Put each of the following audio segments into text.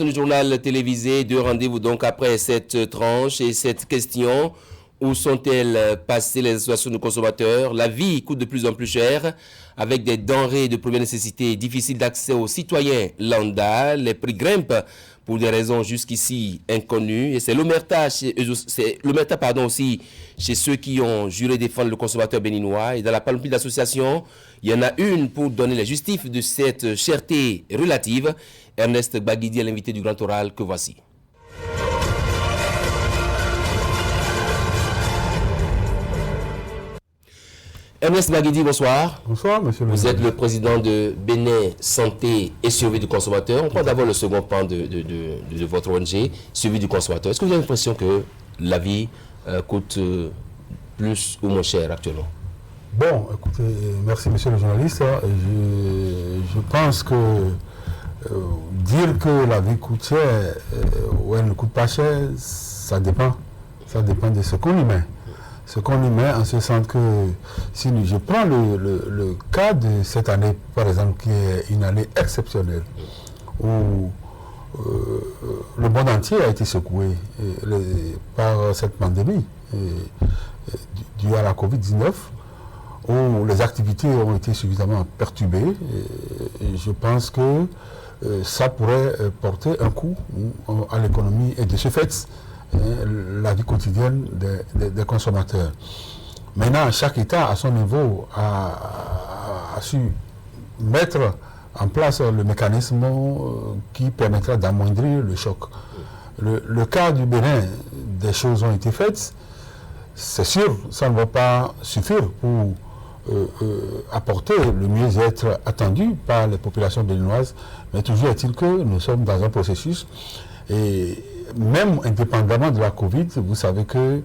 Le journal télévisé, deux rendez-vous donc après cette tranche et cette question. Où sont-elles passées les associations de consommateurs? La vie coûte de plus en plus cher avec des denrées de première nécessité difficiles d'accès aux citoyens lambda. Les prix grimpent pour des raisons jusqu'ici inconnues. Et c'est l'omerta aussi chez ceux qui ont juré défendre le consommateur béninois. Et dans la panoplie d'associations, il y en a une pour donner les justifs de cette cherté relative. Ernest Baguidi est l'invité du Grand Oral que voici. Ernest Baguidi, bonsoir. Bonsoir, monsieur le Vous êtes ministre. le président de Bénin Santé et Survie du consommateur. On prend d'abord le second pan de votre ONG, Survie du consommateur. Est-ce que vous avez l'impression que la vie coûte plus ou moins cher actuellement? Bon, écoutez, merci, monsieur le journaliste. Je pense que dire que la vie coûte cher ou elle ne coûte pas cher, ça dépend. Ça dépend de ce qu'on y met. Ce qu'on y met en ce sens que si je prends le cas de cette année, par exemple, qui est une année exceptionnelle, où le monde entier a été secoué par cette pandémie due à la Covid-19, où les activités ont été suffisamment perturbées. Et je pense que ça pourrait porter un coup à l'économie et de ce fait, la vie quotidienne des consommateurs. Maintenant, chaque État, à son niveau, a su mettre en place le mécanisme qui permettra d'amoindrir le choc. Le cas du Bénin, des choses ont été faites. C'est sûr, ça ne va pas suffire pour apporter le mieux-être attendu par les populations béninoises, mais toujours est-il que nous sommes dans un processus et même indépendamment de la Covid, vous savez que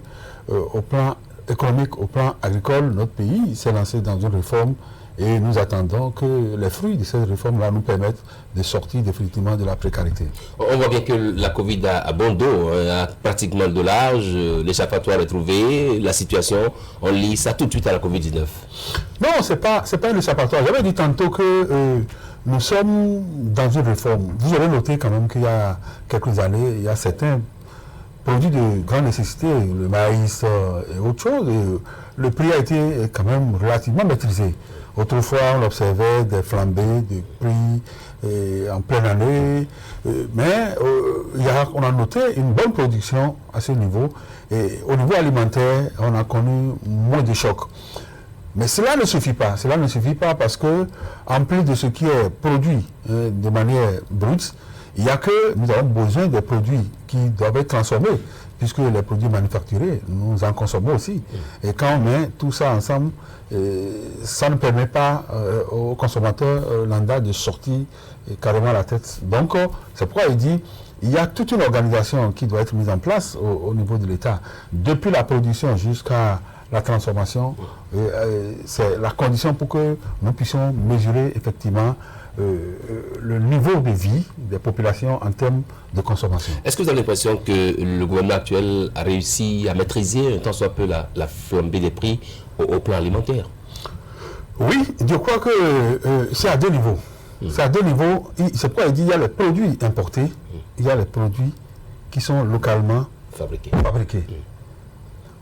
au plan économique, au plan agricole, notre pays s'est lancé dans une réforme et nous attendons que les fruits de cette réforme-là nous permettent de sortir définitivement de la précarité. On voit bien que la Covid a bon dos, a pratiquement de l'âge, l'échappatoire est trouvé, la situation, on lit ça tout de suite à la Covid-19. Non, c'est pas un échappatoire. J'avais dit tantôt que nous sommes dans une réforme. Vous aurez noté quand même qu'il y a quelques années, il y a certains produits de grande nécessité, le maïs et autre chose, le prix a été quand même relativement maîtrisé. Autrefois, on observait des flambées de prix en pleine année, mais on a noté une bonne production à ce niveau. Et au niveau alimentaire, on a connu moins de chocs. Mais cela ne suffit pas. Cela ne suffit pas parce que, en plus de ce qui est produit de manière brute, il n'y a que nous avons besoin des produits qui doivent être transformés, puisque les produits manufacturés, nous en consommons aussi. Et quand on met tout ça ensemble, ça ne permet pas aux consommateurs lambda de sortir carrément la tête. Donc, c'est pourquoi il dit il y a toute une organisation qui doit être mise en place au niveau de l'État, depuis la production jusqu'à la transformation. C'est la condition pour que nous puissions mesurer effectivement le niveau de vie des populations en termes de consommation. Est-ce que vous avez l'impression que le gouvernement actuel a réussi à maîtriser un tant soit peu la flambée des prix au plan alimentaire? Oui, je crois que c'est à deux niveaux. C'est à deux niveaux. C'est pourquoi il dit qu'il y a les produits importés, il y a les produits qui sont localement fabriqués.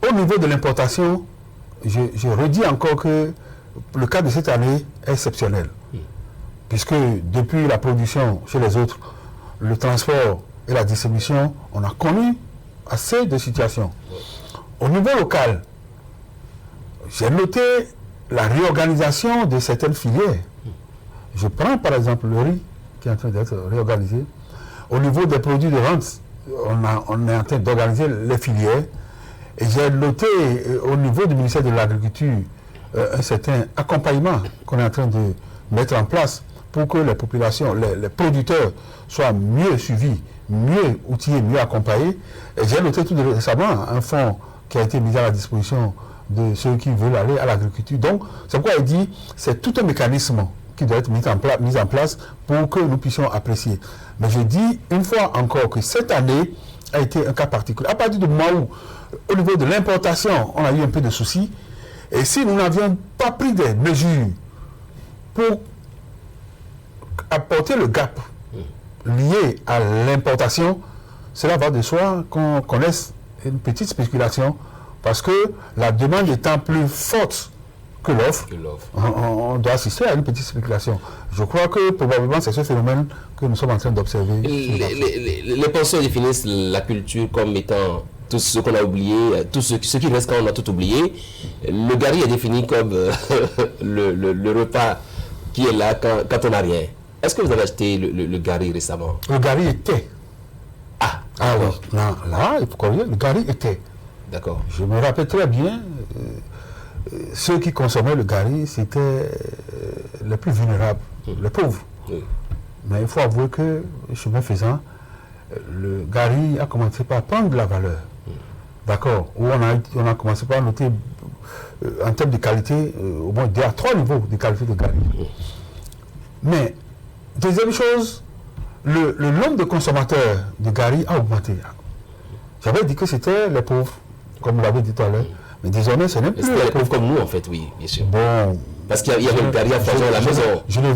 Au niveau de l'importation, je redis encore que le cas de cette année est exceptionnel. Puisque depuis la production chez les autres, le transport et la distribution, on a connu assez de situations. Au niveau local, j'ai noté la réorganisation de certaines filières. Je prends par exemple le riz qui est en train d'être réorganisé. Au niveau des produits de vente, on est en train d'organiser les filières. Et j'ai noté au niveau du ministère de l'Agriculture un certain accompagnement qu'on est en train de mettre en place pour que les populations, les producteurs soient mieux suivis, mieux outillés, mieux accompagnés. Et j'ai noté tout récemment un fonds qui a été mis à la disposition de ceux qui veulent aller à l'agriculture. Donc, c'est pourquoi il dit c'est tout un mécanisme qui doit être mis en place pour que nous puissions apprécier. Mais je dis une fois encore que cette année a été un cas particulier. À partir du moment où, au niveau de l'importation, on a eu un peu de soucis, et si nous n'avions pas pris des mesures pour apporter le gap liées à l'importation, cela va de soi qu'on connaisse une petite spéculation parce que la demande étant plus forte que l'offre, on doit assister à une petite spéculation. Je crois que probablement c'est ce phénomène que nous sommes en train d'observer. Les penseurs définissent la culture comme étant tout ce qu'on a oublié, tout ce qui reste quand on a tout oublié. Le gari est défini comme le repas qui est là quand on n'a rien. Est-ce que vous avez acheté le gari récemment? Le gari était. Ah oui. Là, il faut croire, le gari était. D'accord. Je me rappelle très bien, ceux qui consommaient le gari, c'était les plus vulnérables, les pauvres. Oui. Mais il faut avouer que, chemin faisant, le gari a commencé par prendre de la valeur. D'accord. Où on a commencé par noter, en termes de qualité, au moins 2 à 3 niveaux de qualité de gari. Mais, deuxième chose, le nombre de consommateurs de gari a augmenté. J'avais dit que c'était les pauvres, comme vous l'avez dit tout à l'heure. Mais désormais, ce n'est plus les pauvres comme nous, en fait, oui, bien sûr. Bon. Parce qu'il y avait le gari à foison à la maison. Je ne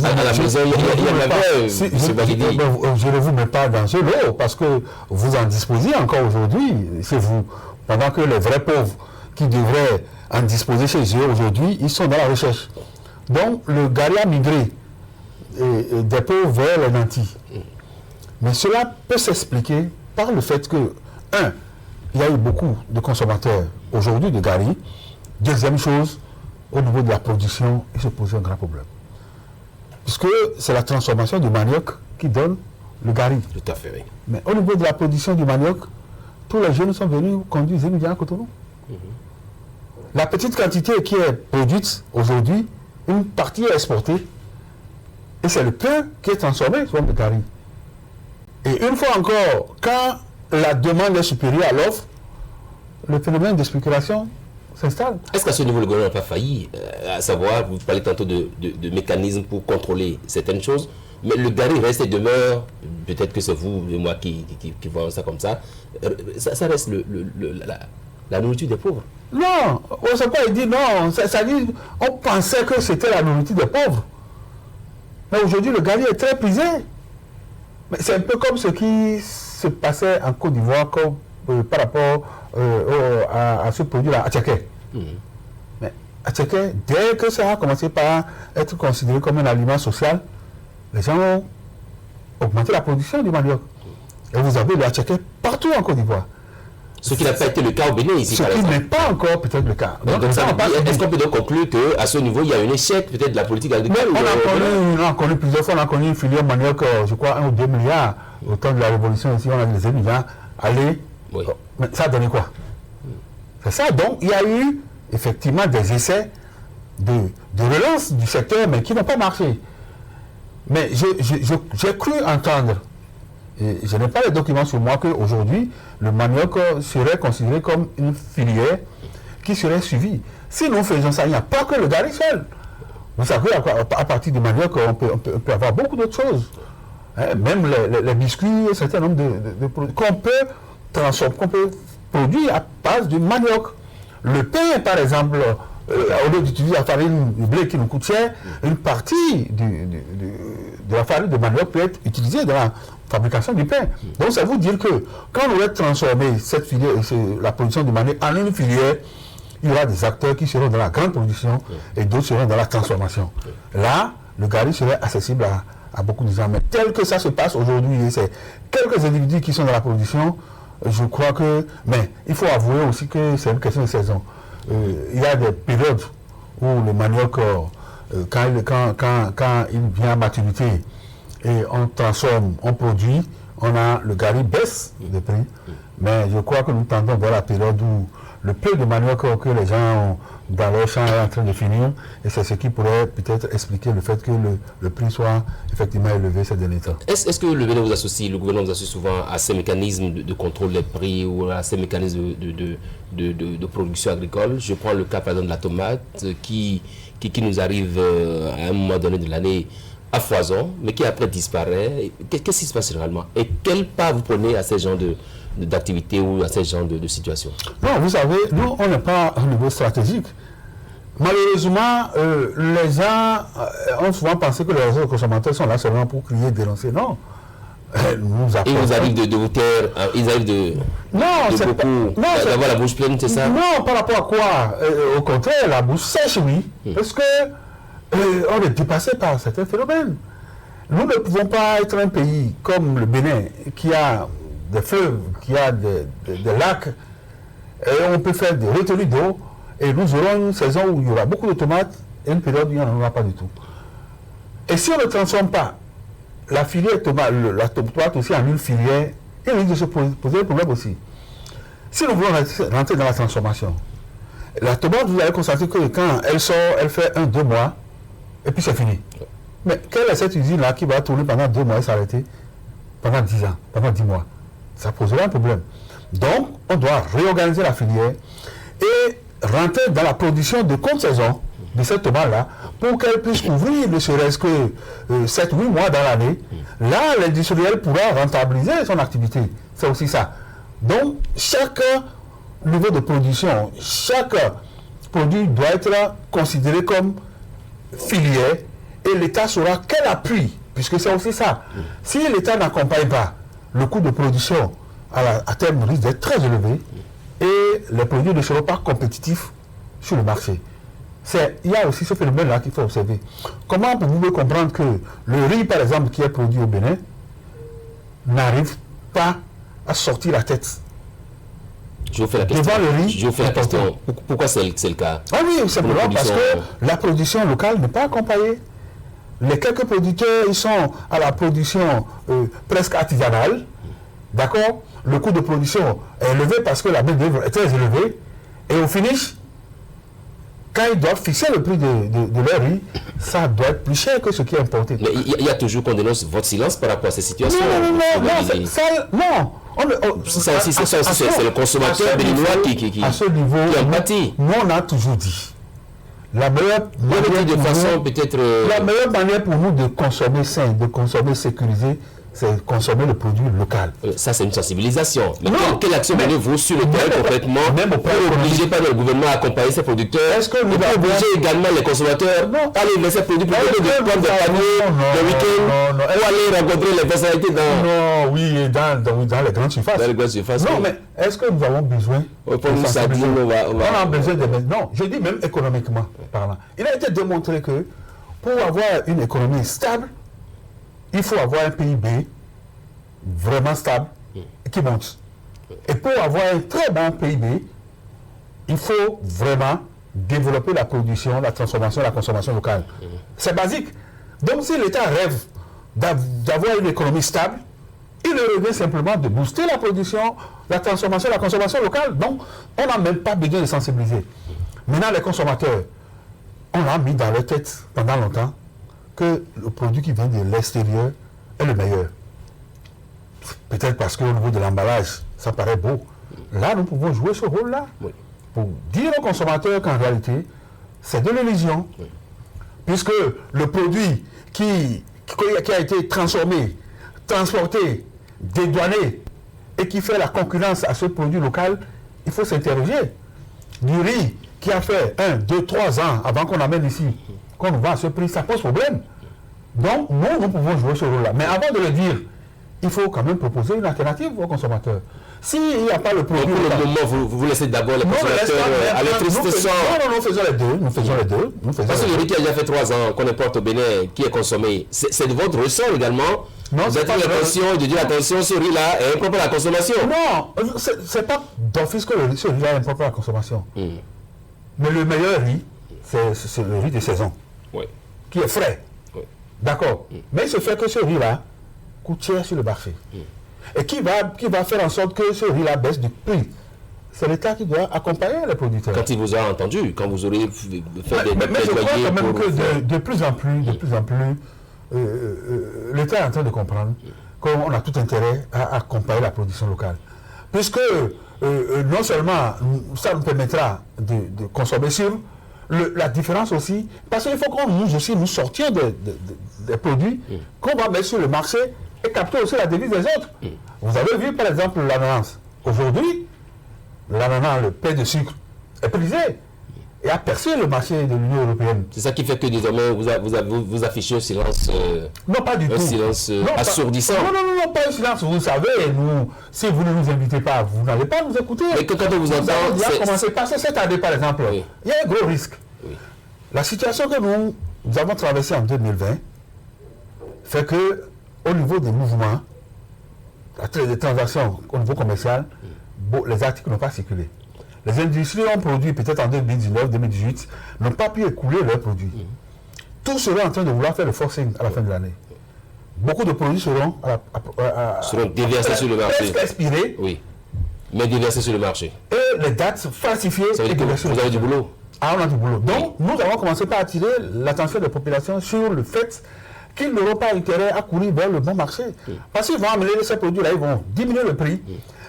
vous mets pas dans ce lot, parce que vous en disposez encore aujourd'hui, c'est vous. Pendant que les vrais pauvres qui devraient en disposer chez eux aujourd'hui, ils sont dans la recherche. Donc, le gari a migré des pauvres vers les nantis. Mais cela peut s'expliquer par le fait que, il y a eu beaucoup de consommateurs aujourd'hui de gari. Deuxième chose, au niveau de la production, il se pose un grand problème. Puisque c'est la transformation du manioc qui donne le gari. Tout à fait, oui. Mais au niveau de la production du manioc, tous les jeunes sont venus conduire des médias à Cotonou. La petite quantité qui est produite aujourd'hui, une partie est exportée. Et c'est le pain qui est transformé sur le gari. Et une fois encore, quand la demande est supérieure à l'offre, le phénomène de spéculation s'installe. Est-ce qu'à ce niveau, le gouvernement n'a pas failli, à savoir, vous parlez tantôt de mécanismes pour contrôler certaines choses, mais le gari reste et demeure, peut-être que c'est vous et moi qui voyons ça comme ça, ça reste la nourriture des pauvres. Non, on ne sait pas dire non, ça dit, on pensait que c'était la nourriture des pauvres. Mais aujourd'hui, le gari est très prisé. Mais c'est un peu comme ce qui se passait en Côte d'Ivoire par rapport à ce produit-là, Attiéké. Mais Attiéké, dès que ça a commencé par être considéré comme un aliment social, les gens ont augmenté la production du manioc. Et vous avez le Attiéké partout en Côte d'Ivoire. Ce qui n'a pas été le cas au Bénin ici, par exemple. Ce qui n'est pas encore peut-être le cas. Est-ce qu'on peut donc conclure qu'à ce niveau, il y a un échec peut-être de la politique agricole? On a connu plusieurs fois, on a connu une filière manioc, je crois 1 ou 2 milliards. Au temps de la Révolution ici, on a des milliards. Allez, mais ça a donné quoi? C'est ça, donc il y a eu effectivement des essais de relance du secteur, mais qui n'ont pas marché. Mais j'ai cru entendre, et je n'ai pas les documents sur moi, qu'aujourd'hui, le manioc serait considéré comme une filière qui serait suivie. Si nous faisons ça, il n'y a pas que le gari seul. Vous savez, à partir du manioc, on peut avoir beaucoup d'autres choses. Hein, même les biscuits, un certain nombre de produits qu'on peut transformer, qu'on peut produire à base du manioc. Le pain, par exemple, au lieu d'utiliser la farine de blé qui nous coûte cher, une partie de la farine de manioc peut être utilisée dans la fabrication du pain. Donc ça veut dire que quand on va transformer cette filière, la production du manioc en une filière, il y aura des acteurs qui seront dans la grande production et d'autres seront dans la transformation. Là, le gari serait accessible à beaucoup de gens. Mais tel que ça se passe aujourd'hui, c'est quelques individus qui sont dans la production, je crois que... Mais il faut avouer aussi que c'est une question de saison. Il y a des périodes où le manioc, quand il vient à maturité et on transforme, on produit, le gari baisse de prix. Mais je crois que nous tendons vers la période où le peu de manioc que les gens ont dans leur champ est en train de finir, et c'est ce qui pourrait peut-être expliquer le fait que le prix soit effectivement élevé ces derniers temps. Est-ce que le gouvernement vous associe souvent à ces mécanismes de contrôle des prix ou à ces mécanismes de production agricole? Je prends le cas par exemple de la tomate qui nous arrive à un moment donné de l'année à foison, mais qui après disparaît. Qu'est-ce qui se passe généralement? Et quel pas vous prenez à ces gens d'activité ou à ces genres de situations? Non, vous savez, nous, on n'est pas au niveau stratégique. Malheureusement, les gens ont souvent pensé que les réseaux consommateurs sont là seulement pour crier, dénoncer. Non. nous Il vous arrive de vous taire, ils arrivent de d'avoir la bouche pleine, c'est ça? Non, par rapport à quoi? Au contraire, la bouche sèche, oui. Parce que on est dépassé par certains phénomènes. Nous ne pouvons pas être un pays comme le Bénin, qui a des fleuves, qui a des lacs, et on peut faire des retenues d'eau, et nous aurons une saison où il y aura beaucoup de tomates, et une période où il n'y en aura pas du tout. Et si on ne transforme pas la filière tomate, la tomate aussi en une filière, il risque de se poser un problème aussi. Si nous voulons rentrer dans la transformation, la tomate, vous allez constater que quand elle sort, elle fait 1-2 mois, et puis c'est fini. Mais quelle est cette usine-là qui va tourner pendant 2 mois et s'arrêter pendant 10 ans, pendant 10 mois? Ça posera un problème. Donc, on doit réorganiser la filière et rentrer dans la production de contre-saison de cette tomate-là pour qu'elle puisse couvrir ne serait-ce que 7-8 mois dans l'année. Là, l'industriel pourra rentabiliser son activité. C'est aussi ça. Donc, chaque niveau de production, chaque produit doit être considéré comme filière et l'État saura quel appui, puisque c'est aussi ça. Si l'État n'accompagne pas, le coût de production à terme risque d'être très élevé et les produits ne seront pas compétitifs sur le marché. Il y a aussi ce phénomène-là qu'il faut observer. Comment pouvez-vous comprendre que le riz, par exemple, qui est produit au Bénin, n'arrive pas à sortir la tête? Je vous fais la question. Devant le riz, je vous fais la question. Pourquoi c'est le cas? Ah oui, simplement parce que la production locale n'est pas accompagnée. Les quelques producteurs, ils sont à la production presque artisanale. D'accord? Le coût de production est élevé parce que la main-d'œuvre est très élevée. Et au finish, quand ils doivent fixer le prix de leur riz, ça doit être plus cher que ce qui est importé. Mais il y a toujours qu'on dénonce votre silence par rapport à ces situations. Ça aussi, c'est le consommateur béninois qui en pâtit. Nous, on a toujours dit. La meilleure manière pour nous de consommer sain, de consommer sécurisé, c'est consommer le produit local. Ça, c'est une sensibilisation. Mais quelle action menez-vous sur le terrain concrètement pour obliger pas le gouvernement à accompagner ses producteurs? Est-ce que nous obliger également les consommateurs à aller vers ces produits pour de prendre des paniers de week-end ou aller rencontrer les personnalités dans les grandes surfaces. Dans les grandes surfaces. Non, mais est-ce que nous avons besoin on a besoin de... Non, je dis même économiquement parlant. Il a été démontré que pour avoir une économie stable, il faut avoir un PIB vraiment stable qui monte. Et pour avoir un très bon PIB, il faut vraiment développer la production, la transformation, la consommation locale. C'est basique. Donc si l'État rêve d'avoir une économie stable, il revient simplement de booster la production, la transformation, la consommation locale. Donc on n'a même pas besoin de sensibiliser. Maintenant les consommateurs, on a mis dans leur tête pendant longtemps que le produit qui vient de l'extérieur est le meilleur. Peut-être parce qu'au niveau de l'emballage, ça paraît beau. Là, nous pouvons jouer ce rôle-là. Oui. Pour dire aux consommateurs qu'en réalité, c'est de l'illusion. Oui. Puisque le produit qui a été transformé, transporté, dédouané, et qui fait la concurrence à ce produit local, il faut s'interroger. Du riz qui a fait 1, 2, 3 ans avant qu'on amène ici, qu'on nous vend à ce prix, ça pose problème. Donc, nous pouvons jouer ce rôle-là. Mais avant de le dire, il faut quand même proposer une alternative aux consommateurs. S'il n'y a pas le produit... Pour le moment, vous laissez d'abord les consommateurs à l'électricité. Non, nous faisons les deux. Parce que le riz qui a déjà fait 3 ans qu'on importe au Bénin, qui est consommé, c'est de votre ressort également. Non, vous avez l'attention de dire attention, ce riz-là est impropre à la consommation. Non, c'est pas d'office que ce riz-là est impropre à la consommation. Mais le meilleur riz, c'est le riz de saison, qui est frais. D'accord. Mais il se fait que ce riz-là coûte cher sur le marché. Et qui va faire en sorte que ce riz-là baisse du prix? C'est l'État qui doit accompagner les producteurs. Quand il vous a entendu, quand vous aurez fait des mais je crois quand même que de plus en plus, l'État est en train de comprendre qu'on a tout intérêt à accompagner la production locale. Puisque non seulement ça nous permettra de consommer sur la différence aussi, parce qu'il faut qu'on nous sortions des produits qu'on va mettre sur le marché et capter aussi la devise des autres. Vous avez vu par exemple l'ananas. Aujourd'hui, l'ananas, le pain de sucre est prisé. et a percé le marché de l'Union européenne. C'est ça qui fait que désormais vous affichez un silence. Non, pas du tout. Un silence assourdissant. Non, pas un silence. Vous savez, nous, si vous ne nous invitez pas, vous n'allez pas nous écouter. Mais quand on vous entend, c'est commencé par cette année, par exemple. Oui. Il y a un gros risque. Oui. La situation que nous avons traversée en 2020 fait que, au niveau des mouvements, des transactions au niveau commercial, les articles n'ont pas circulé. Les industries ont produit peut-être en 2019-2018, n'ont pas pu écouler leurs produits. Tous seront en train de vouloir faire le forcing à la fin de l'année. Beaucoup de produits seront déversés sur le marché. Expirés. Oui. Mais déversés sur le marché. Et les dates falsifiées. Ça veut dire que vous avez du boulot. Ah, on a du boulot. Donc, nous avons commencé par attirer l'attention des populations sur le fait qu'ils n'auront pas intérêt à courir vers le bon marché. Parce qu'ils vont amener ces produits-là, ils vont diminuer le prix.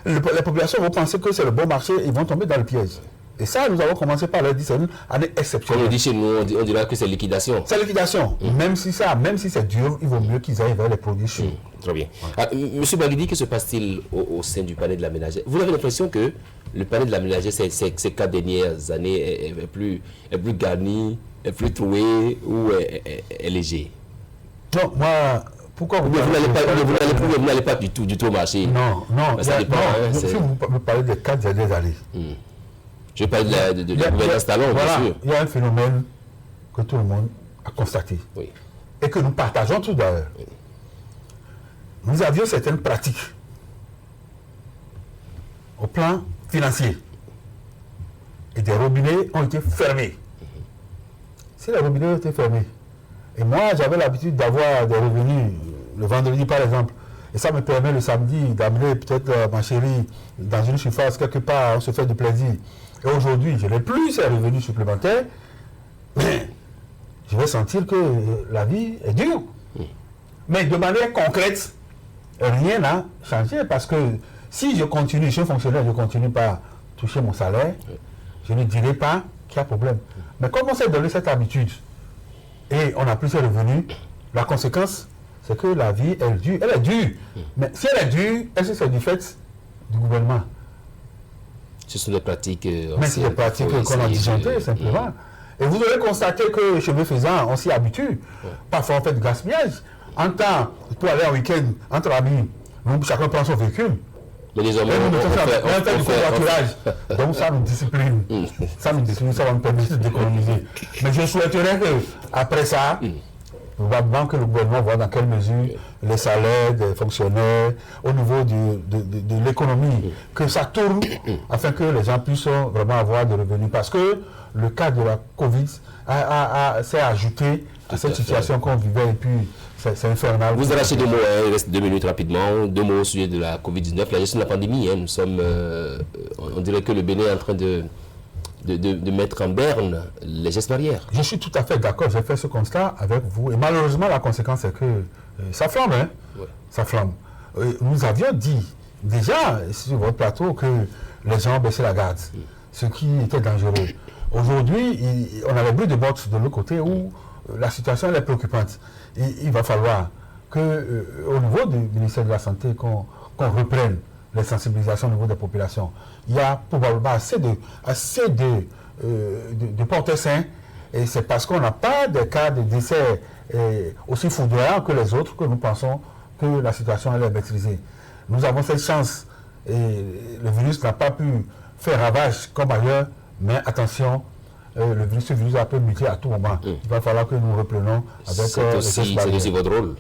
Les populations vont penser que c'est le bon marché, ils vont tomber dans le piège. Et ça, nous avons commencé par leur dire c'est une année exceptionnelle. Comme on dit chez nous, on dira que c'est liquidation. C'est liquidation. Même si c'est dur, il vaut mieux qu'ils aillent vers les produits sûrs. Très bien. Monsieur Baguidi, que se passe-t-il au sein du panel de la ménagère? Vous avez l'impression que le panel de la ménagère, ces 4 dernières années, est plus garni, est plus troué ou est léger? Non, moi, pourquoi vous n'allez pas du tout au marché? Non. Ça dépend. Si vous me parlez des 4 dernières années. Je parle de la gouvernance talon, bien sûr. Il y a un phénomène que tout le monde a constaté. Oui. Et que nous partageons tous d'ailleurs. Oui. Nous avions certaines pratiques au plan financier. Et des robinets ont été fermés. Si les robinets ont été fermés, et moi j'avais l'habitude d'avoir des revenus le vendredi par exemple, et ça me permet le samedi d'amener peut-être ma chérie dans une surface quelque part, on se fait du plaisir. Et aujourd'hui, je n'ai plus ces revenus supplémentaires, mais je vais sentir que la vie est dure. Mais de manière concrète, rien n'a changé parce que si je continue, je suis fonctionnaire, je ne continue pas à toucher mon salaire, je ne dirai pas qu'il y a problème. Mais comme on s'est donné cette habitude et on n'a plus ces revenus, la conséquence, c'est que la vie elle est dure. Mais si elle est dure, est-ce que c'est du fait du gouvernement? Ce sont des pratiques mais c'est des pratiques qu'on a disjonctées, simplement. Et vous aurez constaté que, chemin faisant, on s'y habitue. Parfois, on fait du gaspillage. En temps, pour aller en week-end, entre amis, chacun prend son véhicule. Mais désormais, on fait du covoiturage. Donc, ça nous discipline. Ça va nous permettre d'économiser. Mais je souhaiterais qu'après ça, probablement que le gouvernement voit dans quelle mesure les salaires des fonctionnaires, au niveau de l'économie, que ça tourne afin que les gens puissent vraiment avoir des revenus. Parce que le cas de la Covid s'est ajouté à cette situation qu'on vivait et puis c'est infernal. Vous arrachez 2 mots, il reste 2 minutes rapidement. 2 mots au sujet de la Covid-19, la gestion de la pandémie. Nous sommes, on dirait que le Bénin est en train de mettre en berne les gestes barrières. Je suis tout à fait d'accord, j'ai fait ce constat avec vous. Et malheureusement, la conséquence est que ça flambe. Hein? Ouais. Ça flambe. Nous avions dit déjà sur votre plateau que les gens baissaient la garde, ce qui était dangereux. Aujourd'hui, on a les bruits de boxe de l'autre côté où la situation est préoccupante. Il va falloir qu'au niveau du ministère de la Santé, qu'on reprenne les sensibilisations au niveau des populations. Il y a probablement assez de porteurs sains, et c'est parce qu'on n'a pas de cas de décès aussi foudroyants que les autres que nous pensons que la situation elle est maîtrisée. Nous avons cette chance, et le virus n'a pas pu faire ravage comme ailleurs, mais attention, ce virus a pu muter à tout moment. Il va falloir que nous reprenons avec c'est aussi votre rôle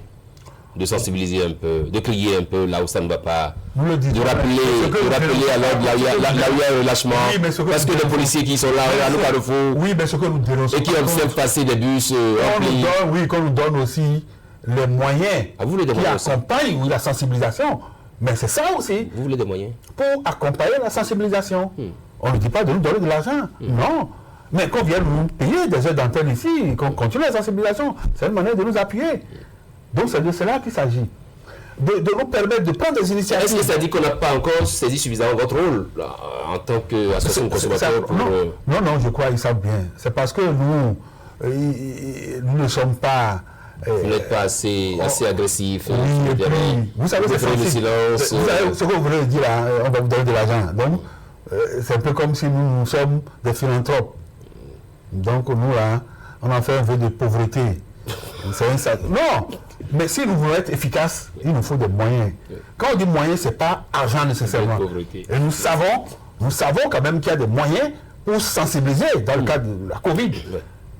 de sensibiliser un peu, de crier un peu là où ça ne va pas, de rappeler à l'ordre là où il y a un relâchement, parce que les policiers qui sont là à nos carrefours, mais ce que nous dénonçons, et qui observent passer des bus remplis, qu'on nous donne aussi les moyens qui accompagnent la sensibilisation. Mais c'est ça aussi. Vous voulez des moyens pour accompagner la sensibilisation. On ne dit pas de nous donner de l'argent, non. Mais qu'on vienne nous payer des heures d'antenne ici, qu'on continue la sensibilisation, c'est une manière de nous appuyer. Donc c'est de cela qu'il s'agit. De nous permettre de prendre des initiatives. Est-ce que ça dit qu'on n'a pas encore saisi suffisamment votre rôle là, en tant qu'association de consommateurs Non, je crois qu'ils savent bien. C'est parce que nous ne sommes pas... vous n'êtes pas assez agressif. Oui, et puis, vous savez, c'est silence. Vous savez ce que vous voulez dire, on va vous donner de l'argent. Donc, c'est un peu comme si nous sommes des philanthropes. Donc nous là, on en fait un vœu de pauvreté. Non, mais si nous voulons être efficaces, il nous faut des moyens. Quand on dit moyens, ce n'est pas argent nécessairement. Et nous savons quand même qu'il y a des moyens pour sensibiliser dans le cadre de la Covid.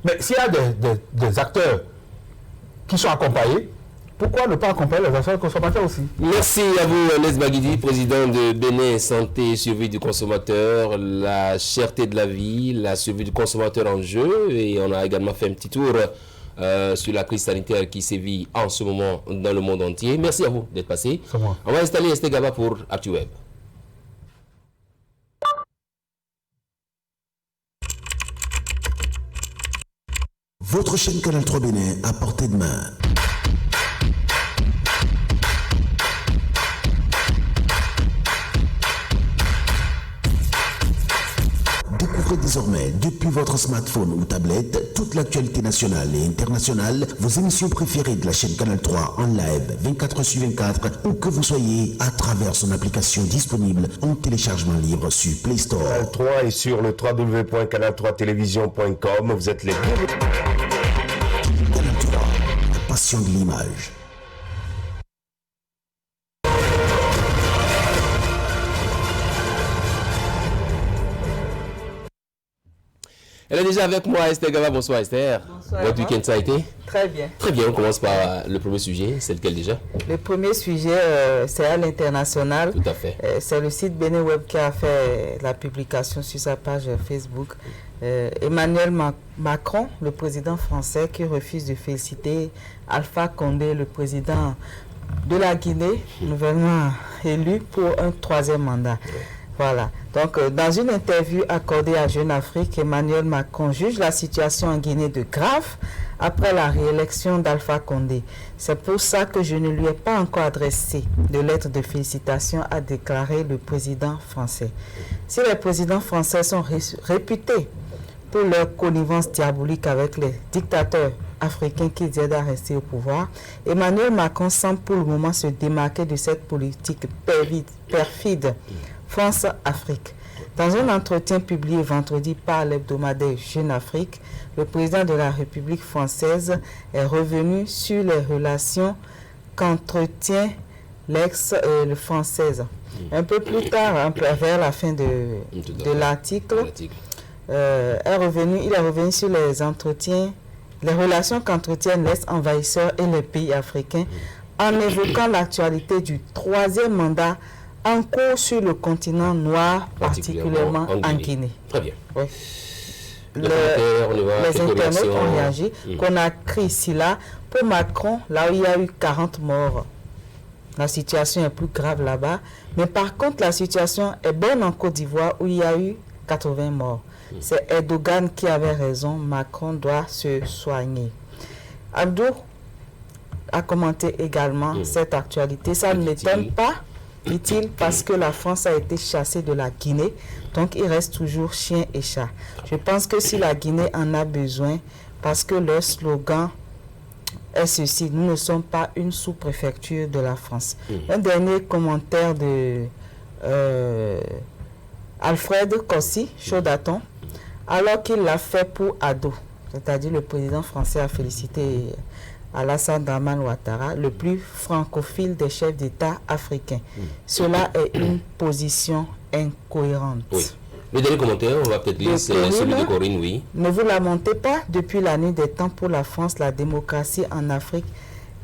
Mais s'il y a des acteurs qui sont accompagnés, pourquoi ne pas accompagner les acteurs consommateurs aussi? Merci à vous, Nes Baguidi, président de Bénin Santé et Survie du consommateur, la cherté de la vie, la survie du consommateur en jeu. Et on a également fait un petit tour sur la crise sanitaire qui sévit en ce moment dans le monde entier. Merci à vous d'être passé. On va installer Estegaba pour ActuWeb. Votre chaîne Canal 3 Bénin à portée de main. Découvrez désormais, depuis votre smartphone ou tablette, toute l'actualité nationale et internationale, vos émissions préférées de la chaîne Canal 3 en live 24h/24, où que vous soyez, à travers son application disponible en téléchargement libre sur Play Store. Canal 3 et sur le www.canal3television.com, vous êtes les bienvenus. Canal 3, la passion de l'image. Elle est déjà avec moi, Esther Gaba. Bonsoir Esther. Bonsoir. Votre week-end ça a été? Très bien. Très bien, on commence par le premier sujet. C'est lequel déjà? Le premier sujet, c'est à l'international. Tout à fait. C'est le site Bénin Web qui a fait la publication sur sa page Facebook. Emmanuel Macron, le président français, qui refuse de féliciter Alpha Condé, le président de la Guinée, nouvellement élu pour un 3e mandat. Voilà. Donc, dans une interview accordée à Jeune Afrique, Emmanuel Macron juge la situation en Guinée de grave après la réélection d'Alpha Condé. C'est pour ça que je ne lui ai pas encore adressé de lettre de félicitations, a déclaré le président français. Si les présidents français sont réputés pour leur connivence diabolique avec les dictateurs africains qui aident à rester au pouvoir, Emmanuel Macron semble pour le moment se démarquer de cette politique perfide France-Afrique. Dans un entretien publié vendredi par l'hebdomadaire Jeune Afrique, le président de la République française est revenu sur les relations qu'entretient l'ex-française. Un peu plus tard, vers la fin de l'article, il est revenu sur les relations qu'entretiennent l'ex-envahisseur et les pays africains, en évoquant l'actualité du 3e mandat en cours sur le continent noir, particulièrement en Guinée. Très bien. Oui. Les internautes ont réagi. Conakry, ici là, pour Macron, là où il y a eu 40 morts, la situation est plus grave là-bas. Mais par contre, la situation est bonne en Côte d'Ivoire où il y a eu 80 morts. C'est Erdogan qui avait raison. Macron doit se soigner. Abdou a commenté également cette actualité. Ça ne m'étonne pas, dit-il, parce que la France a été chassée de la Guinée, donc il reste toujours chien et chat. Je pense que si la Guinée en a besoin, parce que leur slogan est ceci: nous ne sommes pas une sous-préfecture de la France. Un dernier commentaire de Alfred Kossi, Chaudaton, alors qu'il l'a fait pour Ado, c'est-à-dire le président français a félicité Alassane Dramane Ouattara, le plus francophile des chefs d'État africains. Cela est une position incohérente. Oui. Le dernier commentaire, on va peut-être lire, c'est celui de Corinne, oui. Ne vous lamentez pas, depuis la nuit des temps pour la France, la démocratie en Afrique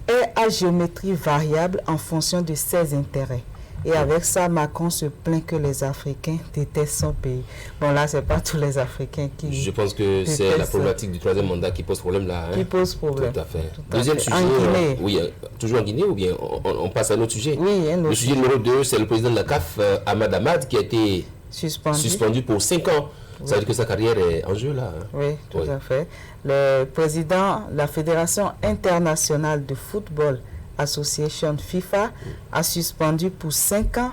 est à géométrie variable en fonction de ses intérêts. Et avec ça, Macron se plaint que les Africains détestent son pays. Bon, là, ce n'est pas tous les Africains qui... Je pense que c'est la problématique du 3e mandat qui pose problème là. Qui pose problème. Tout à fait. Tout Deuxième fait. sujet, En Guinée. oui, toujours en Guinée, ou bien on passe à un autre sujet? Oui, un autre Le sujet numéro 2, c'est le président de la CAF, Ahmad Ahmad, qui a été suspendu pour 5 ans. Ça veut dire que sa carrière est en jeu là. Oui, tout à fait. Le président de la Fédération internationale de football, Association FIFA, a suspendu pour 5 ans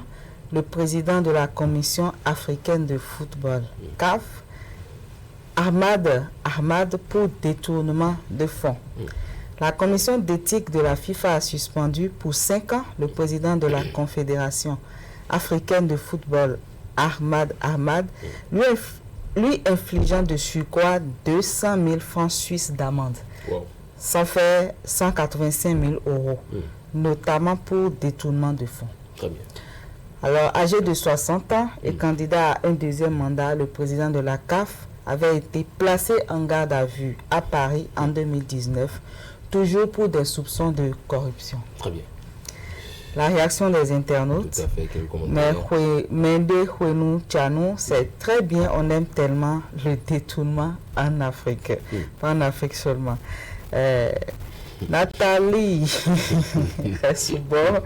le président de la Commission africaine de football, CAF, Ahmad, pour détournement de fonds. La commission d'éthique de la FIFA a suspendu pour 5 ans le président de la Confédération africaine de football, Ahmad, lui lui infligeant de surcroît 200 000 francs suisses d'amende. Wow. Ça fait 185 000 euros, notamment pour détournement de fonds. Très bien. Alors, âgé de 60 ans et candidat à un deuxième mandat, le président de la CAF avait été placé en garde à vue à Paris en 2019, toujours pour des soupçons de corruption. Très bien. La réaction des internautes. Tout à fait. Quel commentaire? Mende Hwenou Tchanou, c'est très bien, on aime tellement le détournement en Afrique, pas en Afrique seulement. Nathalie Soubor,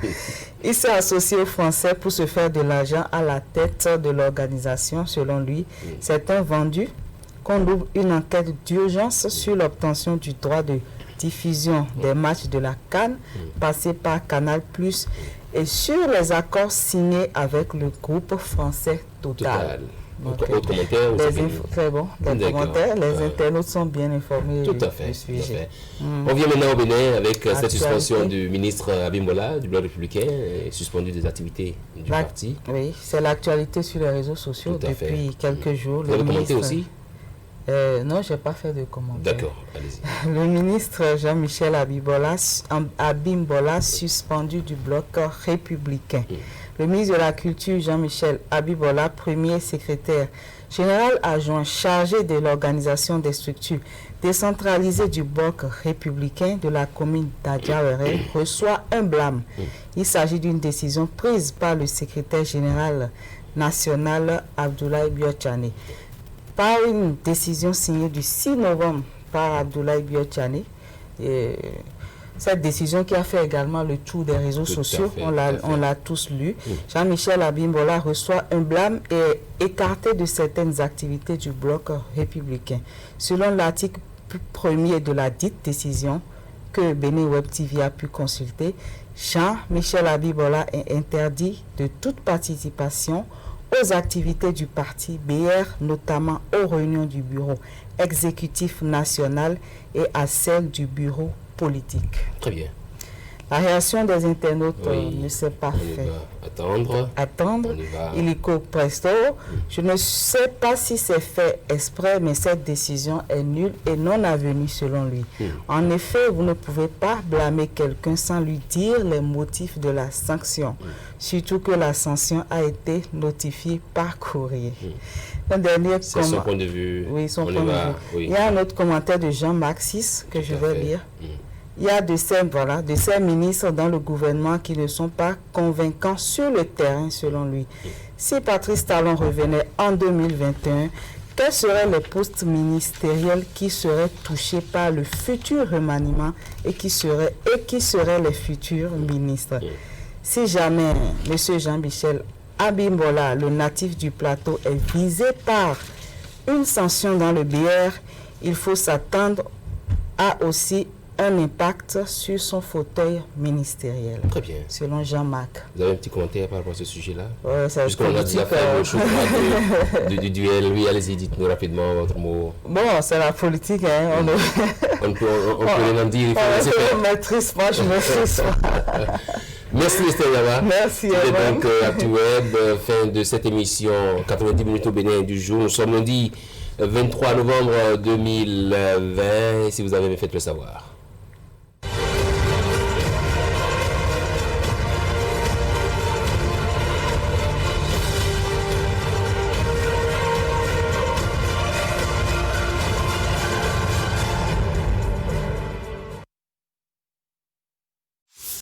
il s'est associé aux Français pour se faire de l'argent à la tête de l'organisation. Selon lui, c'est un vendu qu'on ouvre une enquête d'urgence sur l'obtention du droit de diffusion des matchs de la CAN passés par Canal+, et sur les accords signés avec le groupe français Total. Donc, autre commentaire? Très bon, les commentaires, les internautes sont bien informés tout à fait, du sujet. On vient maintenant au Bénin avec cette suspension du ministre Abimbola du Bloc républicain, suspendu des activités du parti. Oui, c'est l'actualité sur les réseaux sociaux depuis quelques jours. Vous avez commenté aussi? Non, je n'ai pas fait de commentaire. D'accord, allez-y. Le ministre Jean-Michel Abimbola suspendu du Bloc républicain. Le ministre de la Culture, Jean-Michel Abimbola, premier secrétaire général adjoint chargé de l'organisation des structures décentralisées du Bloc républicain de la commune d'Adjaouéré, reçoit un blâme. Il s'agit d'une décision prise par le secrétaire général national Abdoulaye Biotchane. Par une décision signée du 6 novembre par Abdoulaye Biotchane, cette décision qui a fait également le tour des réseaux sociaux, on l'a tous lu. Jean-Michel Abimbola reçoit un blâme et est écarté de certaines activités du Bloc républicain. Selon l'article 1er de la dite décision que Bénin Web TV a pu consulter, Jean-Michel Abimbola est interdit de toute participation aux activités du parti BR, notamment aux réunions du bureau exécutif national et à celles du bureau politique. Très bien. La réaction des internautes ne s'est pas faite. Attendre. Illico presto. Je ne sais pas si c'est fait exprès, mais cette décision est nulle et non avenue selon lui. En effet, vous ne pouvez pas blâmer quelqu'un sans lui dire les motifs de la sanction. Surtout que la sanction a été notifiée par courrier. Un dernier c'est son point de vue. Oui, son point de vue. Oui. Il y a un autre commentaire de Jean-Maxis que je vais lire. Il y a de ces ministres dans le gouvernement qui ne sont pas convaincants sur le terrain, selon lui. Si Patrice Talon revenait en 2021, quels seraient les postes ministériels qui seraient touchés par le futur remaniement et qui seraient les futurs ministres? Si jamais M. Jean-Michel Abimbola, le natif du plateau, est visé par une sanction dans le BR, il faut s'attendre à aussi un impact sur son fauteuil ministériel. Très bien. Selon Jean-Marc. Vous avez un petit commentaire par rapport à ce sujet-là? Puisqu'on a déjà fait le choix du duel. Oui, allez-y, dites-nous rapidement votre mot. Bon, c'est la politique. Hein. On peut rien en dire. Je maîtrise pas. Merci Esther Yawa. Merci. C'était donc ActuWeb, fin de cette émission 90 minutes au Bénin du jour. Nous sommes lundi 23 novembre 2020. Si vous avez fait le savoir.